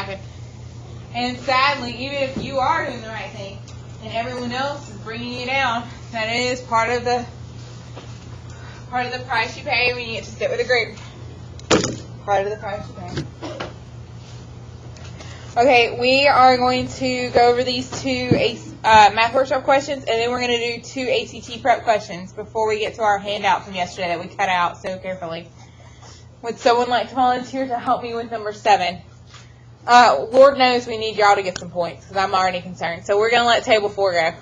happen. And sadly, even if you are doing the right thing and everyone else is bringing you down, that is part of the price you pay when you get to sit with a group. Part of the price you pay. Okay, we are going to go over these two math workshop questions, and then we're going to do 2 ACT prep questions before we get to our handout from yesterday that we cut out so carefully. Would someone like to volunteer to help me with number 7? Lord knows we need y'all to get some points because I'm already concerned. So we're going to let table 4 go.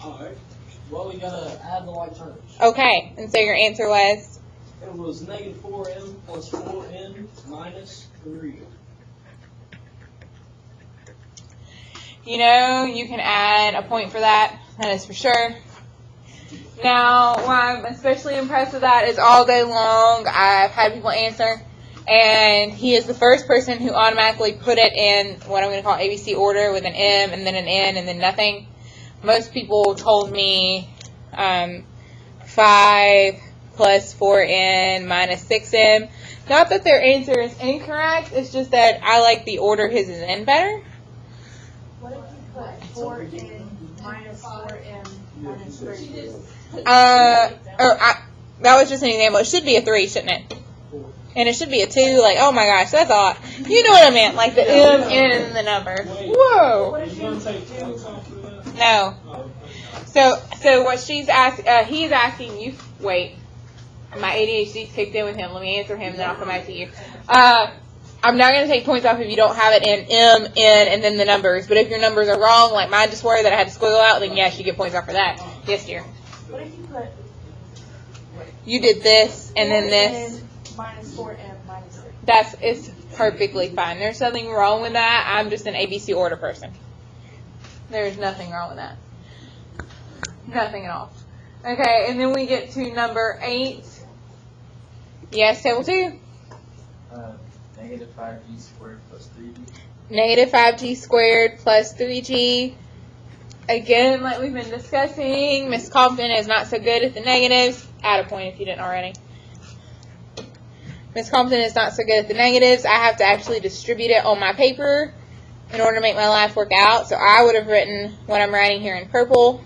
All right. Well, we got to add the like terms. Okay, and so your answer was? It was negative 4m plus 4n minus 3. You know, you can add a point for that. That is for sure. Now, why I'm especially impressed with that is all day long I've had people answer, and he is the first person who automatically put it in what I'm going to call ABC order with an M and then an N and then nothing. Most people told me 5 plus 4N minus 6M. Not that their answer is incorrect, it's just that I like the order his is in better. What if you put 4n minus 4m minus 3? That was just an example. It should be a 3, shouldn't it? And it should be a 2. Like, oh my gosh, that's odd. You know what I meant? Like the M, N, and the number. Whoa. No. So what she's asking, he's asking you. Wait, my ADHD's kicked in with him. Let me answer him, then I'll come back to you. I'm not going to take points off if you don't have it in M, N, and then the numbers. But if your numbers are wrong, like mine just were that I had to squiggle out, then yes, you get points off for that. Yes, dear. What if you put You did this and then this. minus 4m minus 3? It's perfectly fine. There's nothing wrong with that. I'm just an ABC order person. There's nothing wrong with that. Nothing at all. Okay, and then we get to number 8. Yes, table 2. Negative 5g squared plus 3g. Negative 5g squared plus 3g. Again, like we've been discussing, Miss Compton is not so good at the negatives. Add a point if you didn't already. Miss Compton is not so good at the negatives. I have to actually distribute it on my paper in order to make my life work out. So I would have written what I'm writing here in purple.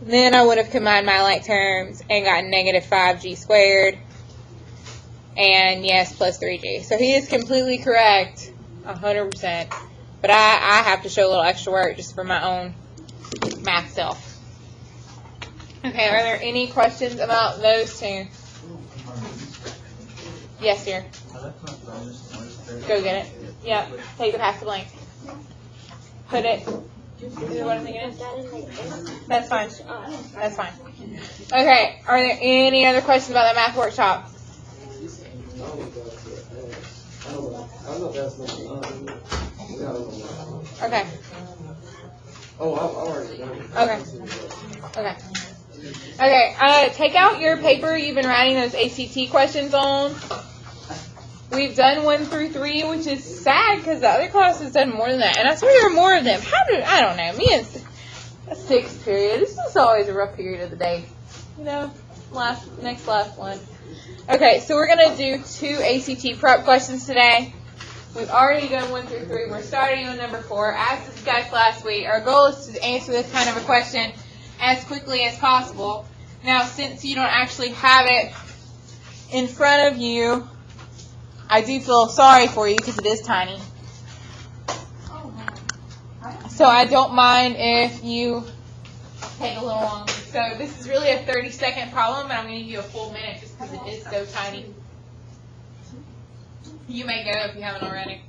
Then I would have combined my like terms and got negative 5g squared. And yes, plus 3g. So he is completely correct, 100%. But I have to show a little extra work just for my own math self. Okay, are there any questions about those 2? Yes, dear. Go get it. Yep. Take the pass the blank. Put it. Is it what I think it is? That's fine. That's fine. Okay, are there any other questions about that math workshop? Okay. Oh, I've already done it. Okay. Okay. Okay. Take out your paper you've been writing those ACT questions on. We've done 1 through 3, which is sad because the other class has done more than that. And I swear there are more of them. I don't know. Me and a 6th period. This is always a rough period of the day. You know, next last one. Okay, so we're going to do 2 ACT prep questions today. We've already done 1 through 3. We're starting on number 4. As discussed last week, our goal is to answer this kind of a question as quickly as possible. Now, since you don't actually have it in front of you, I do feel sorry for you because it is tiny. So I don't mind if you take a little longer. So this is really a 30-second problem, but I'm going to give you a full minute just because it is so tiny. You may go if you haven't already.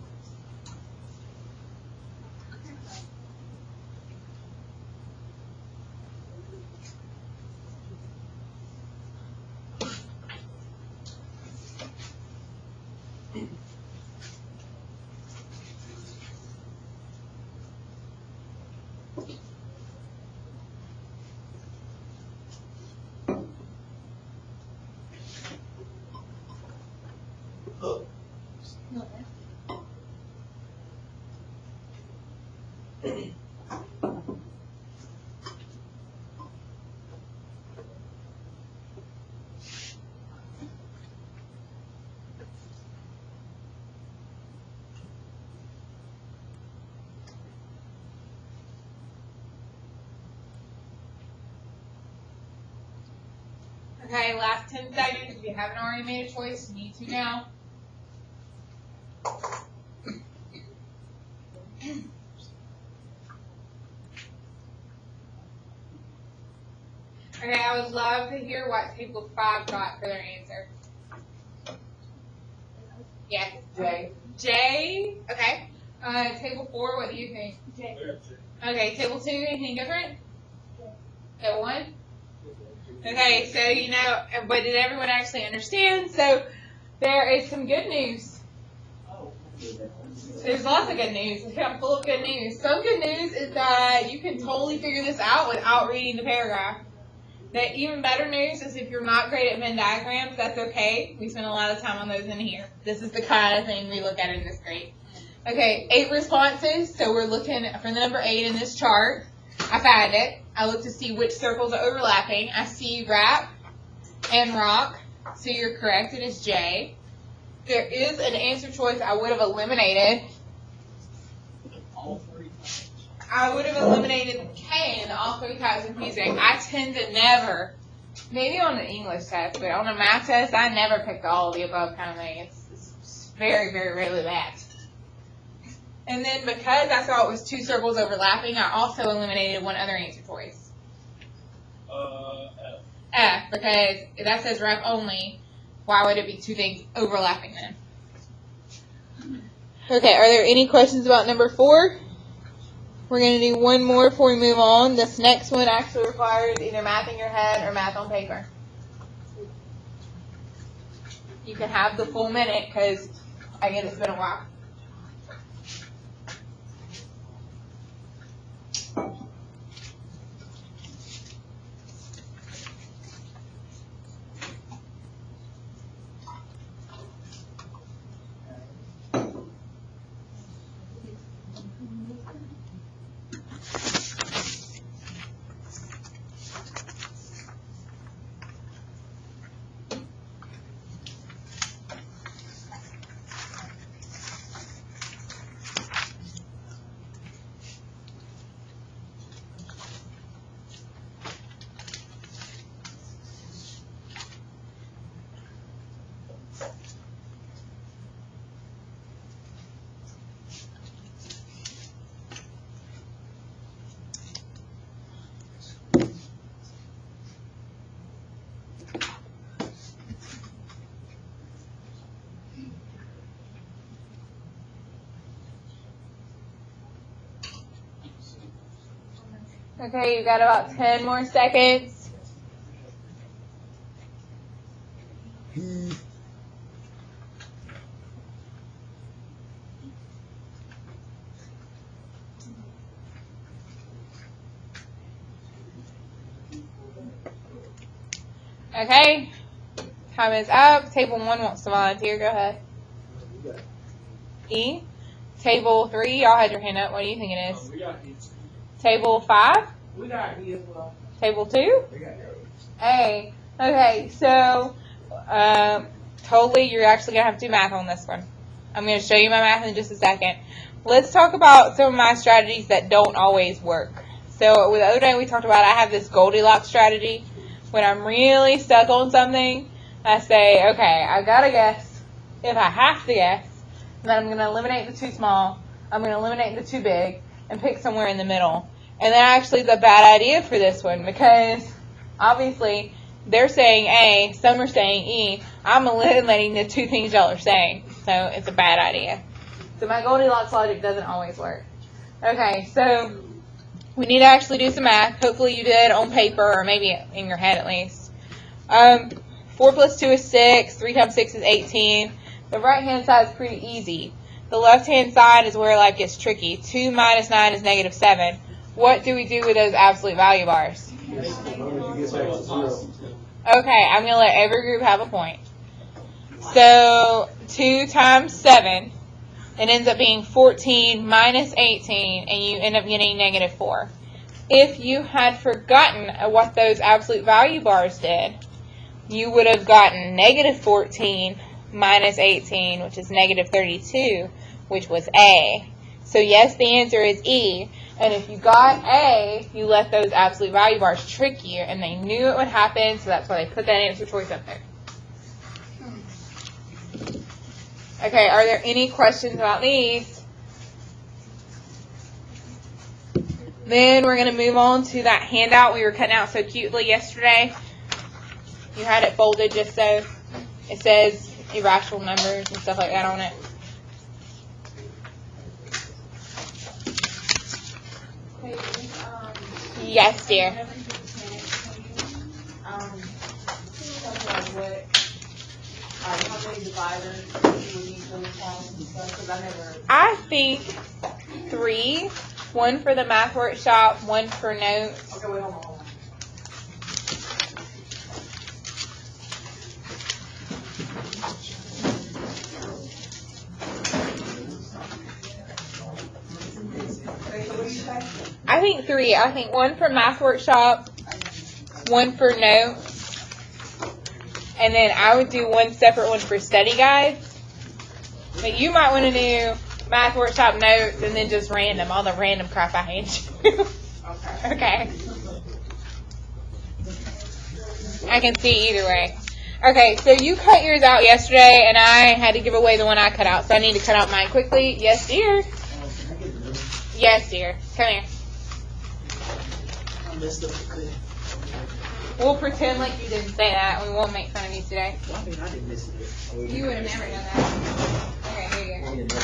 Okay, last 10 seconds. If you haven't already made a choice, you need to now. Okay, I would love to hear what table 5 got for their answer. Yes. J. J. Okay. Table 4, what do you think? J. Okay, table 2, anything different? Table 1? Okay, so you know, but did everyone actually understand? So there is some good news. There's lots of good news. I'm full of good news. Some good news is that you can totally figure this out without reading the paragraph. The even better news is if you're not great at Venn diagrams, that's okay. We spend a lot of time on those in here. This is the kind of thing we look at in this grade. Okay, 8 responses. So we're looking for the number 8 in this chart. I found it. I look to see which circles are overlapping. I see wrap and rock. So you're correct. It is J. There is an answer choice I would have eliminated. All 3 times. I would have eliminated K in the all 3 types of music. I tend to never, maybe on the English test, but on a math test, I never pick the all of the above kind of thing. It's very, very rarely that. And then because I saw it was 2 circles overlapping, I also eliminated one other answer choice. F. F, because that says wrap only. Why would it be 2 things overlapping then? Okay, are there any questions about number 4? We're going to do one more before we move on. This next one actually requires either math in your head or math on paper. You can have the full minute because I get it's been a while. Okay, you got about 10 more seconds. Okay, time is up. Table 1 wants to volunteer. Go ahead. E. Table 3, y'all had your hand up. What do you think it is? We got these. Table 5? We got E as well. Table 2? We got A. Okay, so totally you're actually going to have to do math on this one. I'm going to show you my math in just a second. Let's talk about some of my strategies that don't always work. So the other day we talked about I have this Goldilocks strategy. When I'm really stuck on something, I say, okay, I got to guess. If I have to guess, then I'm going to eliminate the too small. I'm going to eliminate the too big and pick somewhere in the middle. And that actually is a bad idea for this one because obviously they're saying A, some are saying E. I'm eliminating the 2 things y'all are saying. So it's a bad idea. So my Goldilocks logic doesn't always work. Okay, so we need to actually do some math. Hopefully you did on paper or maybe in your head at least. 4 plus 2 is 6. 3 times 6 is 18. The right-hand side is pretty easy. The left-hand side is where life gets tricky. 2 minus 9 is negative 7. What do we do with those absolute value bars? Okay, I'm going to let every group have a point. So 2 times 7, it ends up being 14 minus 18, and you end up getting negative 4. If you had forgotten what those absolute value bars did, you would have gotten negative 14 minus 18, which is negative 32, which was A. So yes, the answer is E. And if you got A, you let those absolute value bars trick you, and they knew it would happen, so that's why they put that answer choice up there. Okay, are there any questions about these? Then we're going to move on to that handout we were cutting out so cutely yesterday. You had it folded just so it says irrational numbers and stuff like that on it. Yes, dear. How many dividers you would usually count and stuff? Because I never. I think 3, 1 for the math workshop, 1 for notes. Okay, wait, hold on. I think 3. I think 1 for math workshop, 1 for notes, and then I would do 1 separate one for study guides. But you might want to do math workshop, notes, and then just random, all the random crap I hand you. Okay. I can see either way. Okay, so you cut yours out yesterday, and I had to give away the one I cut out, so I need to cut out mine quickly. Yes, dear. Yes, dear. Come here. I messed up the thing. We'll pretend like you didn't say that. We won't make fun of you today. Well, I mean, I didn't miss it. You would have never done that. Okay, here you go.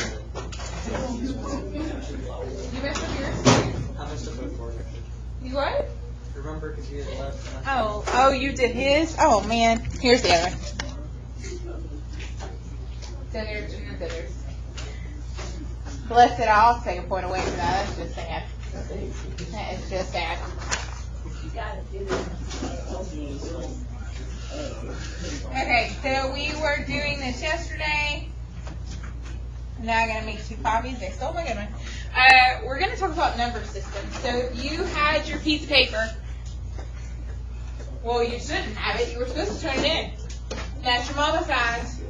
You messed up yours? I messed up my fork. You what? Remember, because you had left. Oh, you did his? Oh, man. Here's the other one. Scissors and scissors. Bless it, I'll take a point away from that. That's just sad. That is just sad. Okay, so we were doing this yesterday. Now I'm going to make 2 copies. They stole my good one. We're going to talk about number systems. So if you had your piece of paper, well, you shouldn't have it. You were supposed to turn it in. That's your mama size.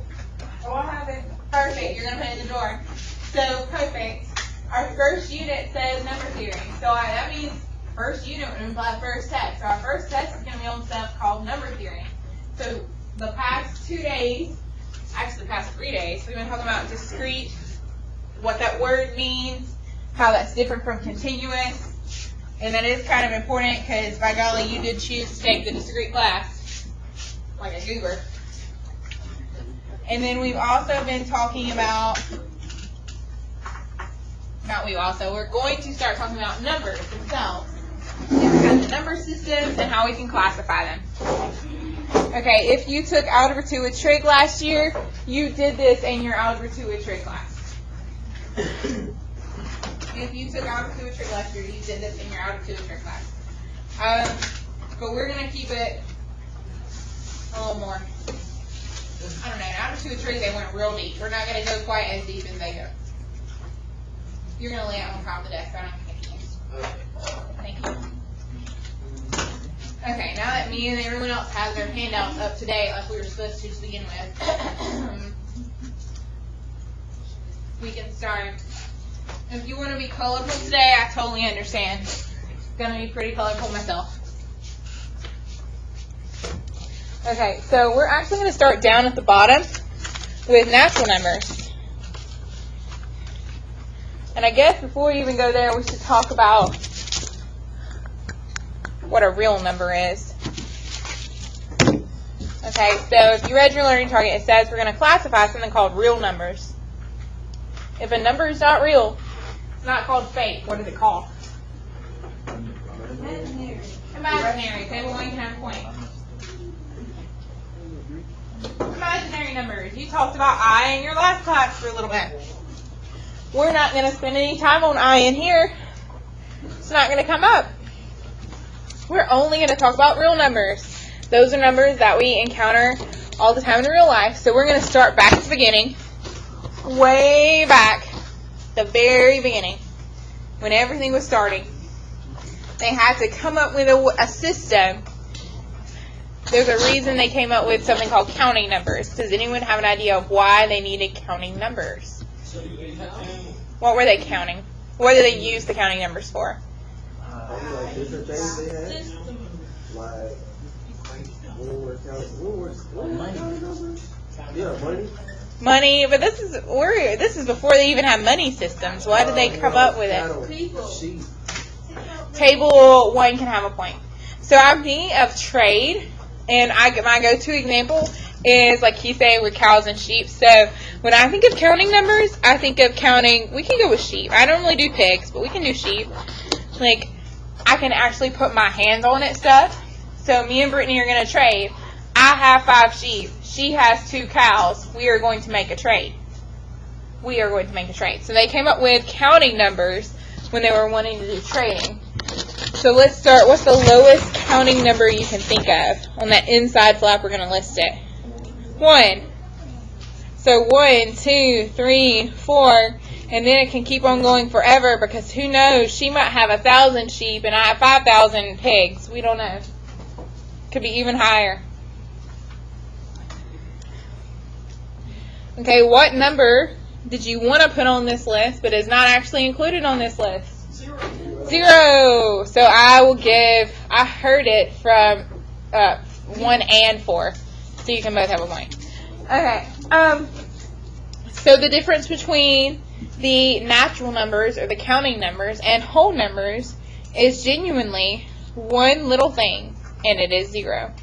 Oh, I have it. Perfect. You're going to put it in the drawer. So, perfect. Our first unit says number theory. So that means first unit would imply first test. So our first test is going to be on stuff called number theory. So the past 2 days, actually the past 3 days, we've been talking about discrete, what that word means, how that's different from continuous. And that is kind of important because, by golly, you did choose to take the discrete class, like a goober. And then we've also been talking about, we're going to start talking about numbers themselves, and the number systems and how we can classify them. Okay, if you took Algebra 2 with trig last year, you did this in your Algebra 2 with trig class. If you took Algebra 2 with trig last year, you did this in your Algebra 2 with trig class. But we're going to keep it a little more, I don't know, in Algebra 2 with trig they went real deep. We're not going to go quite as deep as they go. You're going to lay out on top of the desk. I don't think Thank you. Okay, now that me and everyone else has their handouts up to date like we were supposed to begin with, we can start. If you want to be colorful today, I totally understand. It's going to be pretty colorful myself. Okay, so we're actually going to start down at the bottom with natural numbers. And I guess before we even go there, we should talk about what a real number is. Okay, so if you read your learning target, it says we're going to classify something called real numbers. If a number is not real, it's not called fake. What is it called? Imaginary. Imaginary. Okay, well, you can have a point. Imaginary numbers. You talked about I in your last class for a little bit. We're not going to spend any time on I in here. It's not going to come up. We're only going to talk about real numbers. Those are numbers that we encounter all the time in real life. So we're going to start back at the beginning, way back, the very beginning, when everything was starting. They had to come up with a system. There's a reason they came up with something called counting numbers. Does anyone have an idea of why they needed counting numbers? What were they counting? What do they use the counting numbers for? Like different things they had. Like yeah, money. Money, but this is before they even have money systems. Why did they come up with it? Sheep. Table 1 can have a point. So I'm thinking of trade, and my go-to example is like he's saying with cows and sheep. So when I think of counting numbers, I think of counting. We can go with sheep. I don't really do pigs, but we can do sheep. Like I can actually put my hands on it stuff. So me and Brittany are going to trade. I have 5 sheep. She has 2 cows. We are going to make a trade. We are going to make a trade. So they came up with counting numbers when they were wanting to do trading. So let's start. What's the lowest counting number you can think of? On that inside flap, we're going to list it. 1. So 1, 2, 3, 4, and then it can keep on going forever because who knows? She might have 1,000 sheep and I have 5,000 pigs. We don't know. Could be even higher. Okay, what number did you want to put on this list but is not actually included on this list? 0. So I will give, I heard it from 1 and 4. So you can both have a point. Okay. So the difference between the natural numbers or the counting numbers and whole numbers is genuinely one little thing, and it is 0.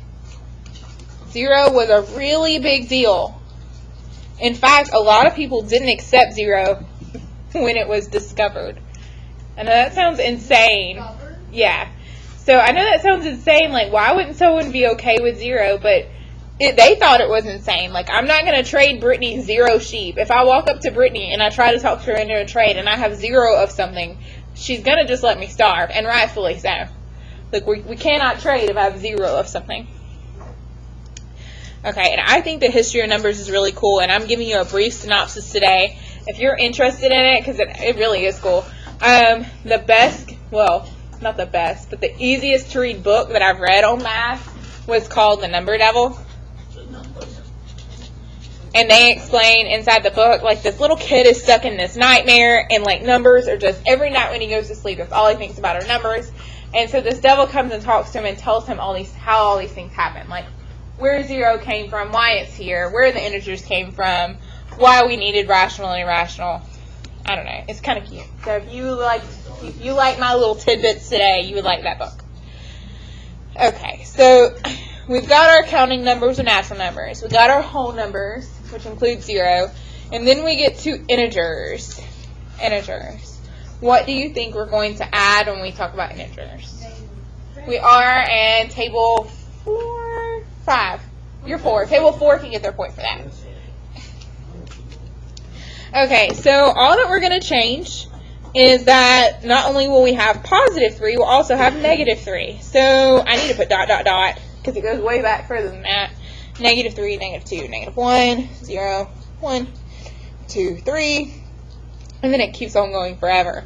0 was a really big deal. In fact, a lot of people didn't accept 0 when it was discovered. I know that sounds insane. Yeah. So I know that sounds insane. Like, why wouldn't someone be okay with 0? But they thought it was insane. Like, I'm not going to trade Brittany 0 sheep. If I walk up to Brittany and I try to talk to her into a trade and I have 0 of something, she's going to just let me starve, and rightfully so. Like, we cannot trade if I have 0 of something. Okay, and I think the history of numbers is really cool, and I'm giving you a brief synopsis today. If you're interested in it, because it really is cool. The best, well, not the best, but the easiest to read book that I've read on math was called The Number Devil. And they explain inside the book, like, this little kid is stuck in this nightmare, and, like, numbers are just, every night when he goes to sleep, that's all he thinks about are numbers. And so this devil comes and talks to him and tells him how all these things happen. Like, where 0 came from, why it's here, where the integers came from, why we needed rational and irrational. I don't know. It's kind of cute. So if you like my little tidbits today, you would like that book. Okay, so we've got our counting numbers and natural numbers. We've got our whole numbers, which includes 0. And then we get to integers. Integers. What do you think we're going to add when we talk about integers? We are in table 5. You're 4. Table 4 can get their point for that. Okay, so all that we're going to change is that not only will we have positive 3, we'll also have negative 3. So I need to put ... because it goes way back further than that. Negative 3, negative 2, negative 1, 0, 1, 2, 3, and then it keeps on going forever.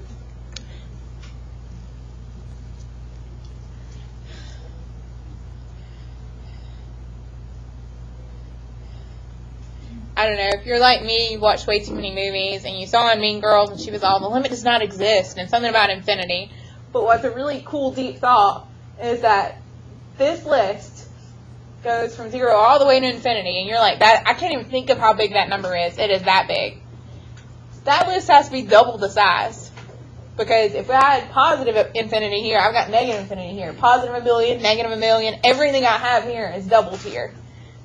I don't know, if you're like me, you watch way too many movies, and you saw in Mean Girls, and she was all, the limit does not exist, and something about infinity. But what's a really cool, deep thought is that this list goes from 0 all the way to infinity, and you're like, that I can't even think of how big that number is. It is that big. That list has to be double the size. Because if I had positive infinity here, I've got negative infinity here. Positive 1 billion, negative 1 million, everything I have here is doubled here.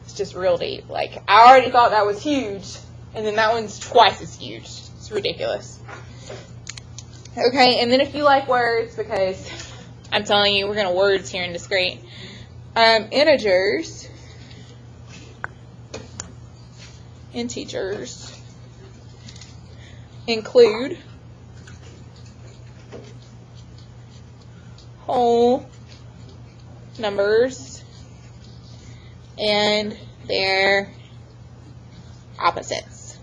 It's just real deep. Like, I already thought that was huge, and then that one's twice as huge. It's ridiculous. Okay, and then if you like words, because I'm telling you, we're going to words here in discrete. Integers include whole numbers and their opposites.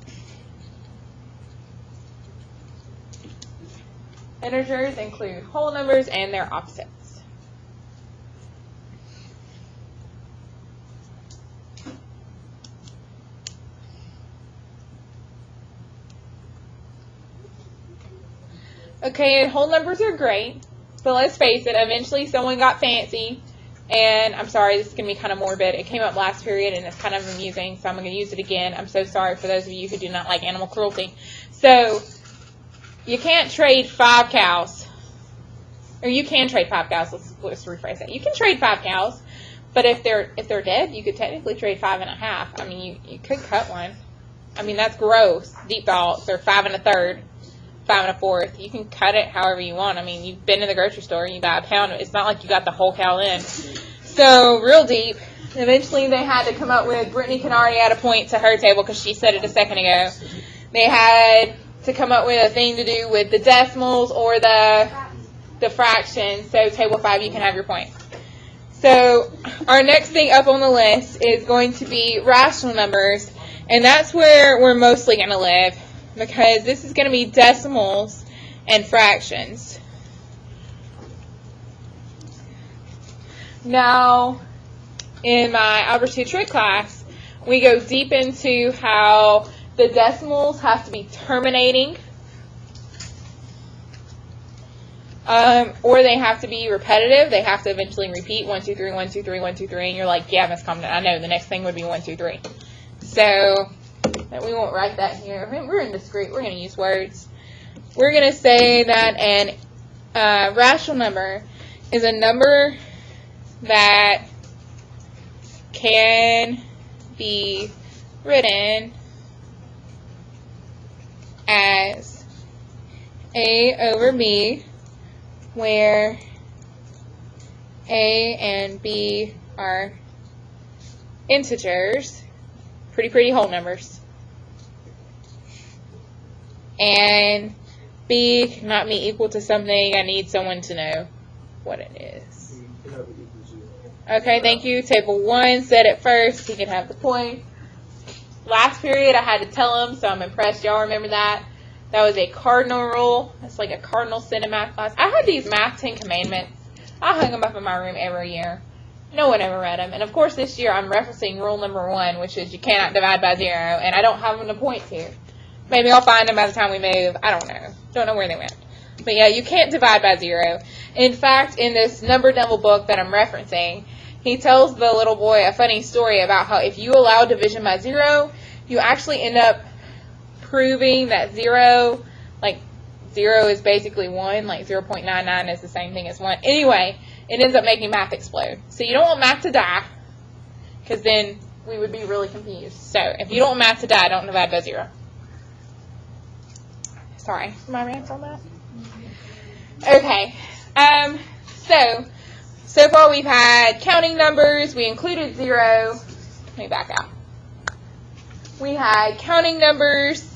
Integers include whole numbers and their opposites. Okay, and whole numbers are great, but let's face it, eventually someone got fancy, and I'm sorry, this is going to be kind of morbid. It came up last period, and it's kind of amusing, so I'm going to use it again. I'm so sorry for those of you who do not like animal cruelty. So, you can't trade 5 cows. Or you can trade 5 cows. Let's rephrase that. You can trade 5 cows, but if they're dead, you could technically trade 5 1/2. I mean, you could cut one. I mean, that's gross. Deep thoughts. Or 5 1/3, 5 1/4. You can cut it however you want. I mean, you've been to the grocery store and you got a pound. It's not like you got the whole cow in. So real deep. Eventually, they had to come up with. Brittany can already add a point to her table because she said it a second ago. They had to come up with a thing to do with the decimals or the fractions. So table 5, you can have your point. So our next thing up on the list is going to be rational numbers, and that's where we're mostly going to live because this is going to be decimals and fractions. Now, in my algebra 2 trig class, we go deep into how the decimals have to be terminating, or they have to be repetitive. They have to eventually repeat 1, 2, 3, 1, 2, 3, 1, 2, 3, and you're like, yeah, Miss Compton, I know the next thing would be 1, 2, 3. So we won't write that here. We're in discrete. We're going to use words. We're going to say that an rational number is a number that can be written as A over B, where A and B are integers, pretty whole numbers, and B cannot be equal to something. I need someone to know what it is. Okay, thank you. Table 1 said it first. He can have the point. Last period, I had to tell him, so I'm impressed. Y'all remember that? That was a cardinal rule. That's like a cardinal sin in math class. I had these math 10 commandments. I hung them up in my room every year. No one ever read them. And, of course, this year I'm referencing rule number 1, which is you cannot divide by 0, and I don't have them to point to. Maybe I'll find them by the time we move. I don't know. Don't know where they went. But, yeah, you can't divide by 0. In fact, in this Number Devil book that I'm referencing, he tells the little boy a funny story about how if you allow division by 0, you actually end up proving that 0 is basically 1, like 0.99 is the same thing as 1. Anyway, it ends up making math explode. So you don't want math to die, because then we would be really confused. So if you don't want math to die, don't divide by 0. Sorry, my rant on that? Okay, so far we've had counting numbers. We included 0. Let me back out. We had counting numbers.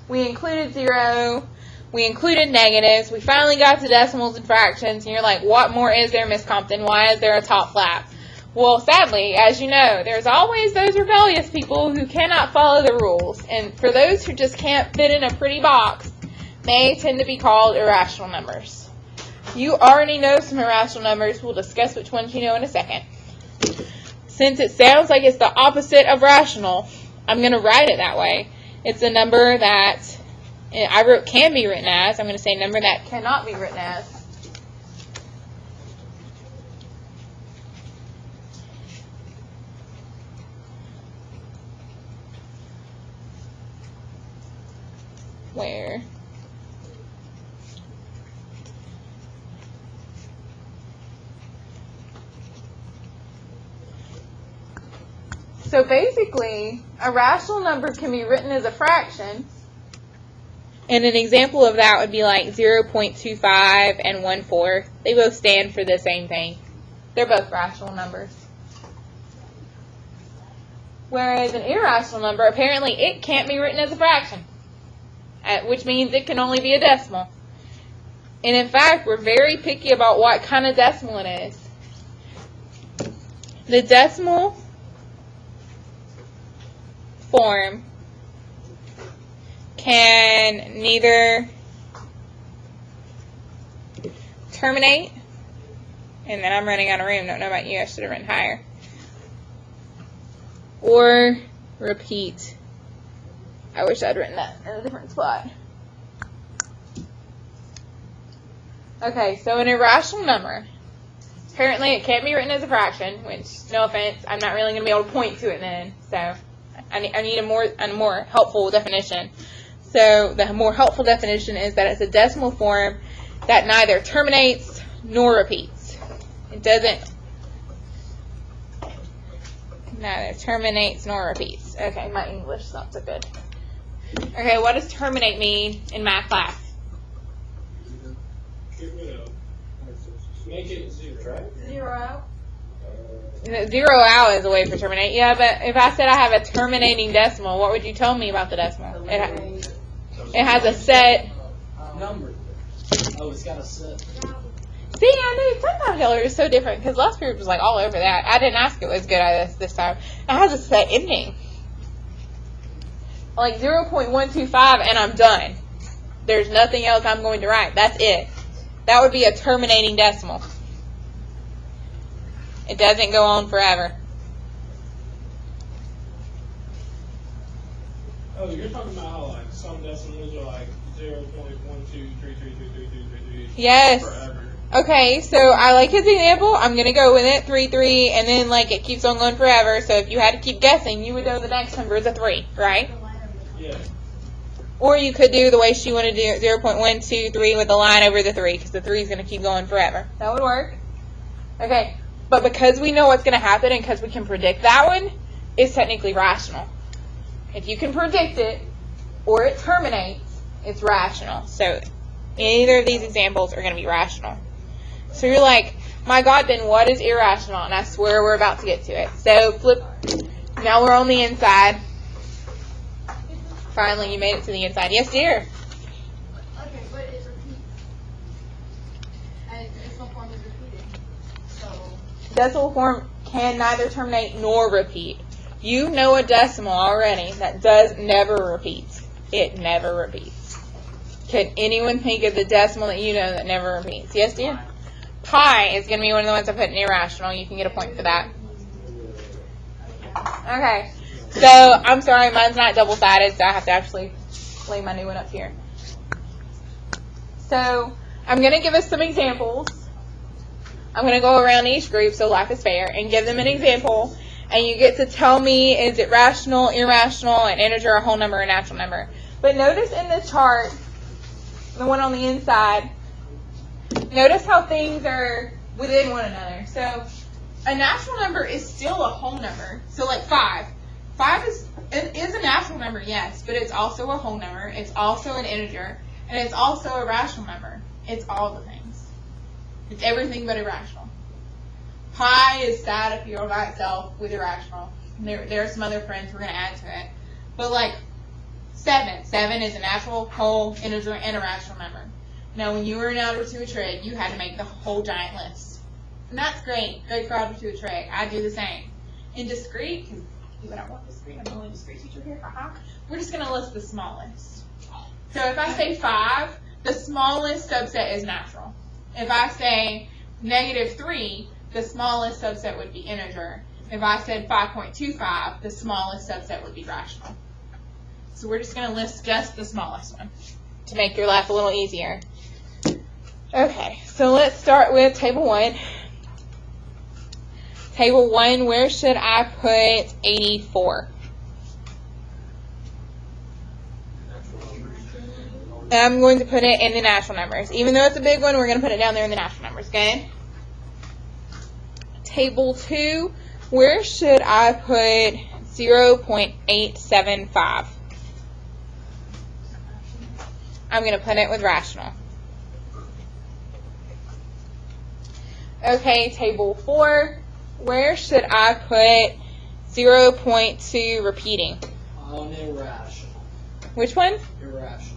We included 0. We included negatives. We finally got to decimals and fractions. And you're like, what more is there, Miss Compton? Why is there a top flap? Well, sadly, as you know, there's always those rebellious people who cannot follow the rules. And for those who just can't fit in a pretty box, they tend to be called irrational numbers. You already know some irrational numbers. We'll discuss which ones you know in a second. Since it sounds like it's the opposite of rational, I'm going to write it that way. It's a number that I wrote can be written as. I'm going to say number that cannot be written as. Where so basically, a rational number can be written as a fraction. And an example of that would be like 0.25 and 1/4. They both stand for the same thing. They're both rational numbers. Whereas an irrational number, apparently it can't be written as a fraction, which means it can only be a decimal. And in fact, we're very picky about what kind of decimal it is. The decimal form can neither terminate, and then I'm running out of room, don't know about you, I should have written higher, or repeat. I wish I'd written that in a different spot. Okay, so an irrational number. Apparently it can't be written as a fraction, which, no offense, I'm not really going to be able to point to it then. So I need a more helpful definition. So the more helpful definition is that it's a decimal form that neither terminates nor repeats. It doesn't neither terminates nor repeats. Okay, my English is not so good. Okay, what does terminate mean in math class? Get rid of. Make it 0. Zero out. Zero out is a way for terminate. Yeah, but if I said I have a terminating decimal, what would you tell me about the decimal? It has a set. Number. Oh, it's got a set. See, I knew sometimes y'all are so different because last period was like all over that. I didn't ask it was good at this time. It has a set ending. Like 0.125 and I'm done. There's nothing else I'm going to write. That's it. That would be a terminating decimal. It doesn't go on forever. Oh, you're talking about how like some decimals are like 0.123333333 Yes. forever. Okay, so I like his example. I'm going to go with it, 3, 3, and then like it keeps on going forever. So if you had to keep guessing, you would know the next number is a 3, right? Yeah. Or you could do the way she wanted to do it, 0.123 with a line over the 3, because the 3 is going to keep going forever. That would work. Okay, but because we know what's going to happen and because we can predict that one, it's technically rational. If you can predict it or it terminates, it's rational. So either of these examples are going to be rational. So you're like, my God, then what is irrational? And I swear we're about to get to it. So flip. Now we're on the inside. Finally, you made it to the inside. Yes, dear? Okay, but it repeats. And decimal form is repeating. So, Decimal form can neither terminate nor repeat. You know a decimal already that does never repeat. It never repeats. Can anyone think of the decimal that you know that never repeats? Yes, dear? Pi is going to be one of the ones I put in irrational. You can get a point for that. Okay. So, I'm sorry, mine's not double-sided, so I have to actually lay my new one up here. So, I'm going to give us some examples. I'm going to go around each group, so life is fair, and give them an example, and you get to tell me, is it rational, irrational, an integer, a whole number, a natural number. But notice in the chart, the one on the inside, notice how things are within one another. So, a natural number is still a whole number. So, like 5. 5 is a natural number, yes, but it's also a whole number. It's also an integer, and it's also a rational number. It's all the things. It's everything but irrational. Pi is sad if you're by itself with irrational. There are some other friends we're going to add to it. But like 7. 7 is a natural, whole, integer, and a rational number. Now, when you were in Algebra 2 trig, you had to make the whole giant list. And that's great. Great for Algebra 2 trig. I do the same. In discrete, because I don't want discrete, I'm the only discrete teacher here. We're just going to list the smallest. So if I say 5, the smallest subset is natural. If I say -3, the smallest subset would be integer. If I said 5.25, the smallest subset would be rational. So we're just going to list just the smallest one to make your life a little easier. Okay, so let's start with table 1. Table 1, where should I put 84? I'm going to put it in the natural numbers. Even though it's a big one, we're going to put it down there in the natural numbers, okay? Table 2, where should I put 0.875? I'm going to put it with rational. Okay, table 4, where should I put 0.2 repeating? On irrational. Which one? Irrational.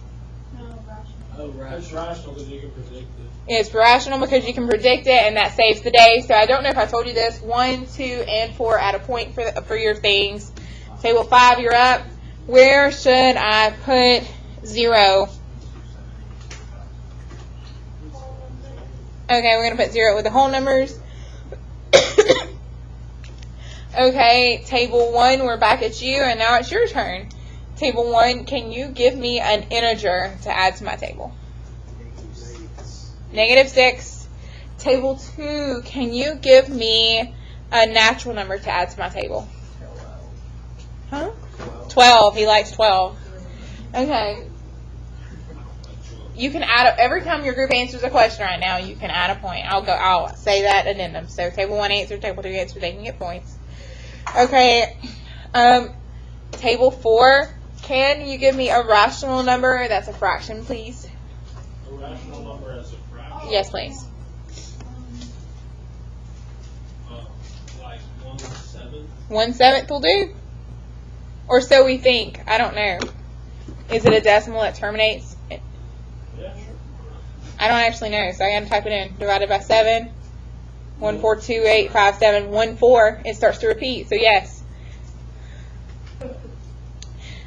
no, rational. Oh, rational. It's rational because you can predict it. It's rational because you can predict it, and that saves the day. So I don't know if I told you this. 1, 2, and 4 add a point for your things. Table 5, you're up. Where should I put 0? Okay, we're going to put 0 with the whole numbers. Okay, table 1, we're back at you, and now it's your turn. Table 1, can you give me an integer to add to my table? -6. Table 2, can you give me a natural number to add to my table? Huh? 12. He likes 12. Okay. You can add every time your group answers a question right now. You can add a point. I'll say that addendum. So table 1 answer, table 2 answer, they can get points. Okay. Table 4. Can you give me a rational number that's a fraction, please? A rational number as a fraction? Yes, please. Like 1/7. 1/7 will do. Or so we think. I don't know. Is it a decimal that terminates? Yeah, sure. I don't actually know, so I gotta type it in. Divided by 7. 1, 4, 2, 8, 5, 7, 1, 4. It starts to repeat, so yes.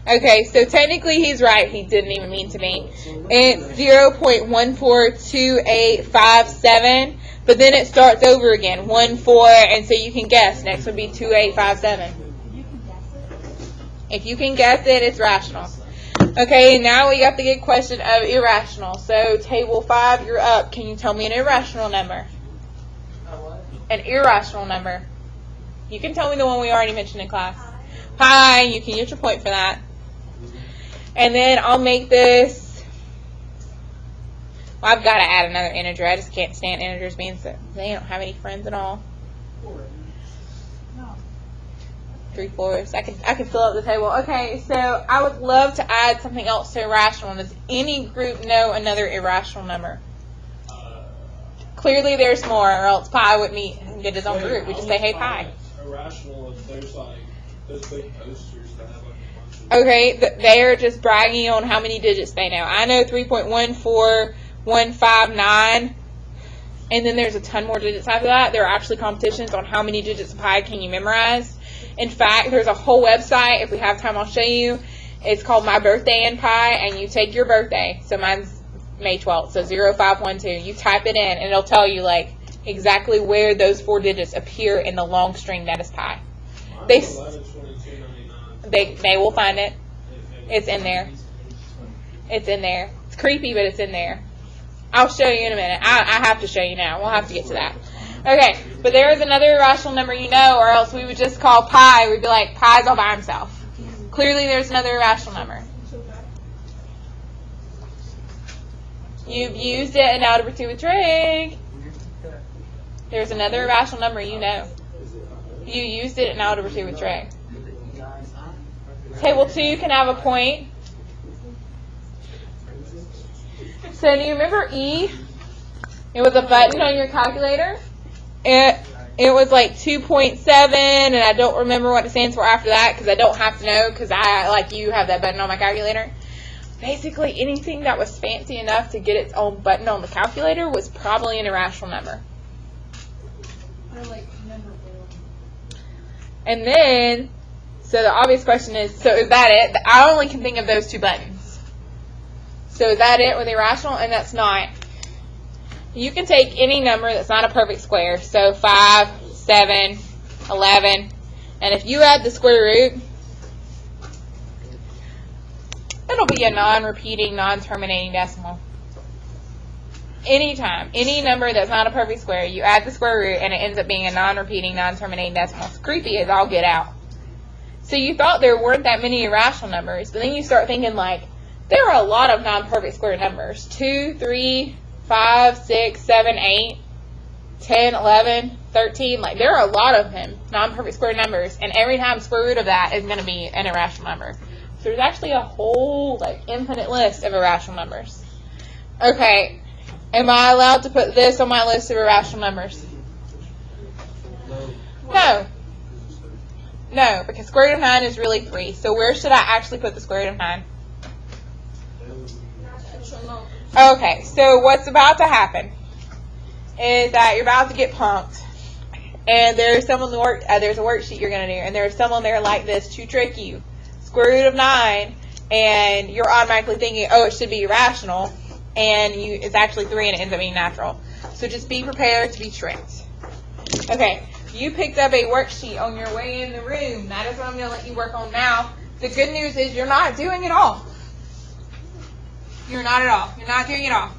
Okay, so technically he's right. He didn't even mean to be. It's 0.142857, but then it starts over again. 1, 4, and so you can guess. Next would be 2857. If you can guess it, it's rational. Okay, now we got the good question of irrational. So table 5, you're up. Can you tell me an irrational number? An irrational number. You can tell me the one we already mentioned in class. Pi, you can get your point for that. And then I'll make this, well, I've got to add another integer. I just can't stand integers being so, they don't have any friends at all. 3/4. I can fill up the table. Okay, so I would love to add something else to irrational. Does any group know another irrational number? Clearly there's more, or else Pi wouldn't get his own group. We just say, hey, Pi. Irrational if there's like those big posters that have like a bunch of... Okay, they're just bragging on how many digits they know. I know 3.14159, and then there's a ton more digits after that. There are actually competitions on how many digits of pi can you memorize. In fact, there's a whole website. If we have time, I'll show you. It's called My Birthday in Pi, and you take your birthday. So mine's May 12th, so 0512. You type it in, and it'll tell you like exactly where those 4 digits appear in the long string that is pi. They will find it. It's in there. It's in there. It's creepy, but it's in there. I'll show you in a minute. I have to show you now. We'll have to get to that. Okay, but there is another irrational number you know, or else we would just call pi. We'd be like, pi's all by himself. Clearly, there's another irrational number. You've used it in Algebra 2 with trig. There's another irrational number you know. You used it in Algebra 2 with trig. Table 2 can have a point. So do you remember E? It was a button on your calculator. It was like 2.7, and I don't remember what it stands for after that because I don't have to know because I, like you, have that button on my calculator. Basically, anything that was fancy enough to get its own button on the calculator was probably an irrational number. And then, so the obvious question is, so is that it? I only can think of those 2 buttons. So is that it with irrational? And that's not. You can take any number that's not a perfect square. So 5, 7, 11. And if you add the square root, it'll be a non-repeating, non-terminating decimal. Anytime, any number that's not a perfect square, you add the square root and it ends up being a non-repeating, non-terminating decimal. It's creepy as all get out. So you thought there weren't that many irrational numbers, but then you start thinking like, there are a lot of non-perfect square numbers. 2, 3, 5, 6, 7, 8, 10, 11, 13. Like there are a lot of them, non-perfect square numbers, and every time square root of that is going to be an irrational number. So there's actually a whole like infinite list of irrational numbers. Okay, am I allowed to put this on my list of irrational numbers? No. No, because square root of 9 is really 3. So where should I actually put the square root of 9? Okay, so what's about to happen is that you're about to get punked, and there's some on the there's a worksheet you're going to do, and there's some on there like this to trick you. Square root of 9, and you're automatically thinking, oh, it should be irrational, and it's actually 3, and it ends up being natural. So just be prepared to be tricked. Okay, you picked up a worksheet on your way in the room. That is what I'm going to let you work on now. The good news is you're not doing it all. You're not at all. You're not doing it all.